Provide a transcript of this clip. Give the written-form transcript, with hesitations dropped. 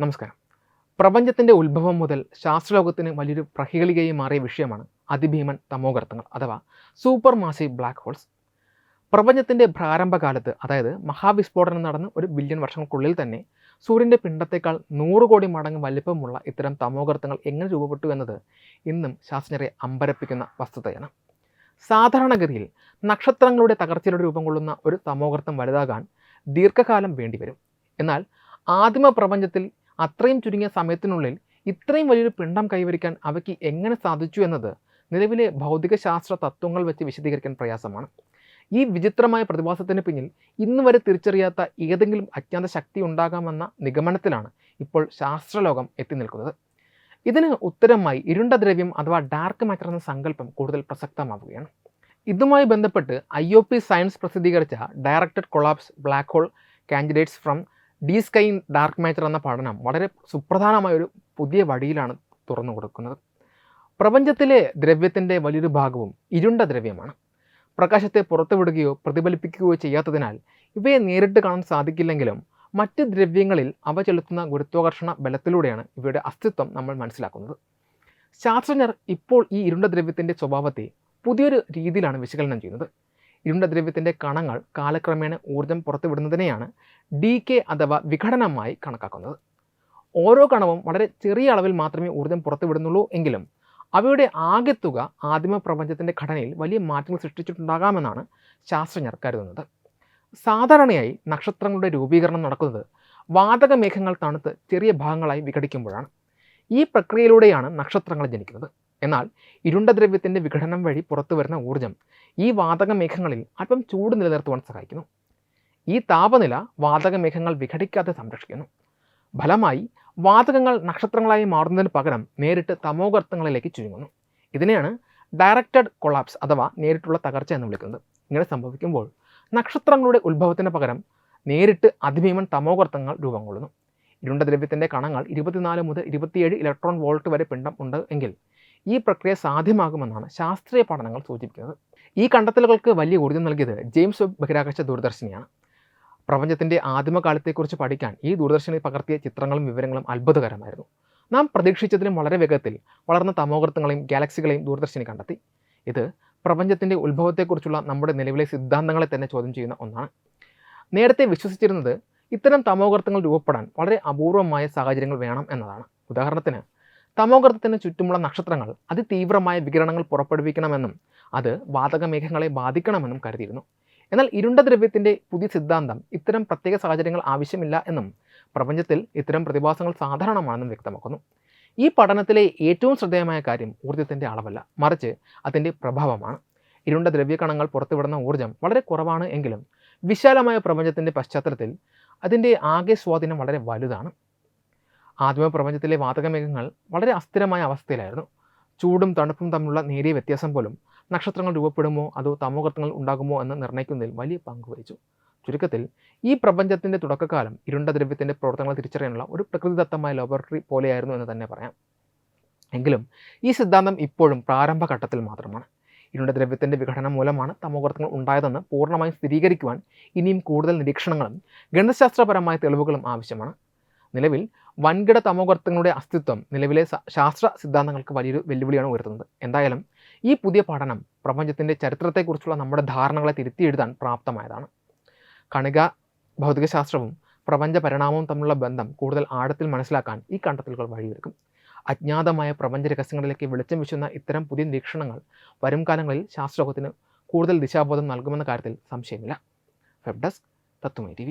നമസ്കാരം. പ്രപഞ്ചത്തിൻ്റെ ഉത്ഭവം മുതൽ ശാസ്ത്രലോകത്തിന് വലിയൊരു പ്രഹേളികയും മാറിയ വിഷയമാണ് അതിഭീമൻ തമോഗർത്തങ്ങൾ അഥവാ സൂപ്പർ മാസീവ് ബ്ലാക്ക് ഹോൾസ്. പ്രപഞ്ചത്തിൻ്റെ പ്രാരംഭകാലത്ത്, അതായത് മഹാവിസ്ഫോടനം നടന്ന് 1 ബില്യൺ വർഷങ്ങൾക്കുള്ളിൽ തന്നെ സൂര്യൻ്റെ പിണ്ഡത്തേക്കാൾ 100 കോടി മടങ്ങ് വലിപ്പമുള്ള ഇത്തരം തമോഗർത്തങ്ങൾ എങ്ങനെ രൂപപ്പെട്ടു എന്നത് ഇന്നും ശാസ്ത്രജ്ഞരെ അമ്പരപ്പിക്കുന്ന വസ്തുതയാണ്. സാധാരണഗതിയിൽ നക്ഷത്രങ്ങളുടെ തകർച്ചയുടെ രൂപം കൊള്ളുന്ന ഒരു തമോഗർത്തം വലുതാകാൻ ദീർഘകാലം വേണ്ടിവരും. എന്നാൽ ആദിമ പ്രപഞ്ചത്തിൽ അത്രയും ചുരുങ്ങിയ സമയത്തിനുള്ളിൽ ഇത്രയും വലിയൊരു പിണ്ഡം കൈവരിക്കാൻ അവയ്ക്ക് എങ്ങനെ സാധിച്ചു എന്നത് നിലവിലെ ഭൗതികശാസ്ത്ര തത്വങ്ങൾ വെച്ച് വിശദീകരിക്കാൻ പ്രയാസമാണ്. ഈ വിചിത്രമായ പ്രതിഭാസത്തിന് പിന്നിൽ ഇന്ന് വരെ തിരിച്ചറിയാത്ത ഏതെങ്കിലും അജ്ഞാത ശക്തി ഉണ്ടാകാമെന്ന നിഗമനത്തിലാണ് ഇപ്പോൾ ശാസ്ത്രലോകം എത്തി നിൽക്കുന്നത്. ഇതിന് ഉത്തരമായി ഇരുണ്ട ദ്രവ്യം അഥവാ ഡാർക്ക് മാറ്റർ എന്ന സങ്കല്പം കൂടുതൽ പ്രസക്തമാവുകയാണ്. ഇതുമായി ബന്ധപ്പെട്ട് IOP സയൻസ് പ്രസിദ്ധീകരിച്ച directed collapse black hole candidates from D sky in dark matter എന്ന പഠനം വളരെ സുപ്രധാനമായൊരു പുതിയ വഴിയിലാണ് തുറന്നു കൊടുക്കുന്നത്. പ്രപഞ്ചത്തിലെ ദ്രവ്യത്തിൻ്റെ വലിയൊരു ഭാഗവും ഇരുണ്ട ദ്രവ്യമാണ്. പ്രകാശത്തെ പുറത്തുവിടുകയോ പ്രതിഫലിപ്പിക്കുകയോ ചെയ്യാത്തതിനാൽ ഇവയെ നേരിട്ട് കാണാൻ സാധിക്കില്ലെങ്കിലും മറ്റ് ദ്രവ്യങ്ങളിൽ അവ ചെലുത്തുന്ന ഗുരുത്വാകർഷണ ബലത്തിലൂടെയാണ് ഇവയുടെ അസ്തിത്വം നമ്മൾ മനസ്സിലാക്കുന്നത്. ശാസ്ത്രജ്ഞർ ഇപ്പോൾ ഈ ഇരുണ്ട ദ്രവ്യത്തിൻ്റെ സ്വഭാവത്തെ പുതിയൊരു രീതിയിലാണ് വിശകലനം ചെയ്യുന്നത്. ഇരുണ്ട ദ്രവ്യത്തിൻ്റെ കണങ്ങൾ കാലക്രമേണ ഊർജം പുറത്തുവിടുന്നതിനെയാണ് ഡീകേ അഥവാ വിഘടനമായി കണക്കാക്കുന്നത്. ഓരോ കണവും വളരെ ചെറിയ അളവിൽ മാത്രമേ ഊർജം പുറത്തുവിടുന്നുള്ളൂ എങ്കിലും അവയുടെ ആകെത്തുക ആദിമ പ്രപഞ്ചത്തിൻ്റെ ഘടനയിൽ വലിയ മാറ്റങ്ങൾ സൃഷ്ടിച്ചിട്ടുണ്ടാകാമെന്നാണ് ശാസ്ത്രജ്ഞർ കരുതുന്നത്. സാധാരണയായി നക്ഷത്രങ്ങളുടെ രൂപീകരണം നടക്കുന്നത് വാതക മേഘങ്ങൾ തണുത്ത് ചെറിയ ഭാഗങ്ങളായി വിഘടിക്കുമ്പോഴാണ്. ഈ പ്രക്രിയയിലൂടെയാണ് നക്ഷത്രങ്ങൾ ജനിക്കുന്നത്. എന്നാൽ ഇരുണ്ട ദ്രവ്യത്തിൻ്റെ വിഘടനം വഴി പുറത്തു വരുന്ന ഊർജം ഈ വാതക മേഘങ്ങളിൽ അല്പം ചൂട് നിലനിർത്തുവാൻ സഹായിക്കുന്നു. ഈ താപനില വാതക മേഘങ്ങൾ വിഘടിക്കാതെ സംരക്ഷിക്കുന്നു. ഫലമായി വാതകങ്ങൾ നക്ഷത്രങ്ങളായി മാറുന്നതിന് പകരം നേരിട്ട് തമോഗർത്തങ്ങളിലേക്ക് ചുരുങ്ങുന്നു. ഇതിനെയാണ് ഡയറക്റ്റഡ് കൊളാപ്സ് അഥവാ നേരിട്ടുള്ള തകർച്ച എന്ന് വിളിക്കുന്നത്. ഇങ്ങനെ സംഭവിക്കുമ്പോൾ നക്ഷത്രങ്ങളുടെ ഉത്ഭവത്തിന് പകരം നേരിട്ട് അതിഭീമൻ തമോഗർത്തങ്ങൾ രൂപം കൊള്ളുന്നു. ഇരുണ്ട ദ്രവ്യത്തിൻ്റെ കണങ്ങൾ 24 മുതൽ 27 ഇലക്ട്രോൺ വോൾട്ട് വരെ പിണ്ഡം ഉണ്ട് എങ്കിൽ ഈ പ്രക്രിയ സാധ്യമാകുമെന്നാണ് ശാസ്ത്രീയ പഠനങ്ങൾ സൂചിപ്പിക്കുന്നത്. ഈ കണ്ടെത്തലുകൾക്ക് വലിയ ഊർജ്ജം നൽകിയത് ജെയിംസ് വെബ് ബഹിരാകാശ ദൂരദർശിനിയാണ്. പ്രപഞ്ചത്തിൻ്റെ ആദിമകാലത്തെക്കുറിച്ച് പഠിക്കാൻ ഈ ദൂരദർശിനി പകർത്തിയ ചിത്രങ്ങളും വിവരങ്ങളും അത്ഭുതകരമായിരുന്നു. നാം പ്രതീക്ഷിച്ചതിലും വളരെ വേഗത്തിൽ വളർന്ന തമോഗർത്തങ്ങളെയും ഗാലക്സികളെയും ദൂരദർശിനി കണ്ടെത്തി. ഇത് പ്രപഞ്ചത്തിൻ്റെ ഉത്ഭവത്തെക്കുറിച്ചുള്ള നമ്മുടെ നിലവിലെ സിദ്ധാന്തങ്ങളെ തന്നെ ചോദ്യം ചെയ്യുന്ന ഒന്നാണ്. നേരത്തെ വിശ്വസിച്ചിരുന്നത് ഇത്തരം തമോഗർത്തങ്ങൾ രൂപപ്പെടാൻ വളരെ അപൂർവമായ സാഹചര്യങ്ങൾ വേണം എന്നതാണ്. ഉദാഹരണത്തിന്, തമോഗർത്തത്തിന് ചുറ്റുമുള്ള നക്ഷത്രങ്ങൾ അതിതീവ്രമായ വികിരണങ്ങൾ പുറപ്പെടുവിക്കണമെന്നും അത് വാതക മേഘങ്ങളെ ബാധിക്കണമെന്നും കരുതിയിരുന്നു. എന്നാൽ ഇരുണ്ട ദ്രവ്യത്തിൻ്റെ പുതിയ സിദ്ധാന്തം ഇത്തരം പ്രത്യേക സാഹചര്യങ്ങൾ ആവശ്യമില്ല എന്നും പ്രപഞ്ചത്തിൽ ഇത്തരം പ്രതിഭാസങ്ങൾ സാധാരണമാണെന്നും വ്യക്തമാക്കുന്നു. ഈ പഠനത്തിലെ ഏറ്റവും ശ്രദ്ധേയമായ കാര്യം ഊർജ്ജത്തിൻ്റെ അളവല്ല, മറിച്ച് അതിൻ്റെ പ്രഭാവമാണ്. ഇരുണ്ട ദ്രവ്യകണങ്ങൾ പുറത്തുവിടുന്ന ഊർജ്ജം വളരെ കുറവാണ് എങ്കിലും വിശാലമായ പ്രപഞ്ചത്തിൻ്റെ പശ്ചാത്തലത്തിൽ അതിൻ്റെ ആകെ സ്വാധീനം വളരെ വലുതാണ്. ആദിമ പ്രപഞ്ചത്തിലെ വാതകമേഘങ്ങൾ വളരെ അസ്ഥിരമായ അവസ്ഥയിലായിരുന്നു. ചൂടും തണുപ്പും തമ്മിലുള്ള നേരിയ വ്യത്യാസം പോലും നക്ഷത്രങ്ങൾ രൂപപ്പെടുമോ അതോ തമോഗർത്തങ്ങൾ ഉണ്ടാകുമോ എന്ന് നിർണ്ണയിക്കുന്നതിൽ വലിയ പങ്ക് വഹിച്ചു. ചുരുക്കത്തിൽ, ഈ പ്രപഞ്ചത്തിൻ്റെ തുടക്കകാലം ഇരുണ്ട ദ്രവ്യത്തിൻ്റെ പ്രവർത്തനങ്ങൾ തിരിച്ചറിയാനുള്ള ഒരു പ്രകൃതിദത്തമായ ലബോറട്ടറി പോലെയായിരുന്നു എന്ന് തന്നെ പറയാം. എങ്കിലും ഈ സിദ്ധാന്തം ഇപ്പോഴും പ്രാരംഭഘട്ടത്തിൽ മാത്രമാണ്. ഇരുണ്ട ദ്രവ്യത്തിൻ്റെ വിഘടനം മൂലമാണ് തമോഗർത്തങ്ങൾ ഉണ്ടായതെന്ന് പൂർണ്ണമായും സ്ഥിരീകരിക്കുവാൻ ഇനിയും കൂടുതൽ നിരീക്ഷണങ്ങളും ഗണിതശാസ്ത്രപരമായ തെളിവുകളും ആവശ്യമാണ്. നിലവിൽ വൻകിട തമോഗർത്തങ്ങളുടെ അസ്തിത്വം നിലവിലെ ശാസ്ത്ര സിദ്ധാന്തങ്ങൾക്ക് വലിയൊരു വെല്ലുവിളിയാണ് ഉയർത്തുന്നത്. എന്തായാലും ഈ പുതിയ പഠനം പ്രപഞ്ചത്തിൻ്റെ ചരിത്രത്തെക്കുറിച്ചുള്ള നമ്മുടെ ധാരണകളെ തിരുത്തി എഴുതാൻ പ്രാപ്തമായതാണ്. കണിക ഭൗതികശാസ്ത്രവും പ്രപഞ്ച പരിണാമവും തമ്മിലുള്ള ബന്ധം കൂടുതൽ ആഴത്തിൽ മനസ്സിലാക്കാൻ ഈ കണ്ടെത്തലുകൾ വഴിയൊരുക്കും. അജ്ഞാതമായ പ്രപഞ്ച രഹസ്യങ്ങളിലേക്ക് വെളിച്ചം വീശുന്ന ഇത്തരം പുതിയ നിരീക്ഷണങ്ങൾ വരും കാലങ്ങളിൽ ശാസ്ത്രലോകത്തിന് കൂടുതൽ ദിശാബോധം നൽകുമെന്ന കാര്യത്തിൽ സംശയമില്ല. വെബ് ഡെസ്ക് തത്വമൈ TV.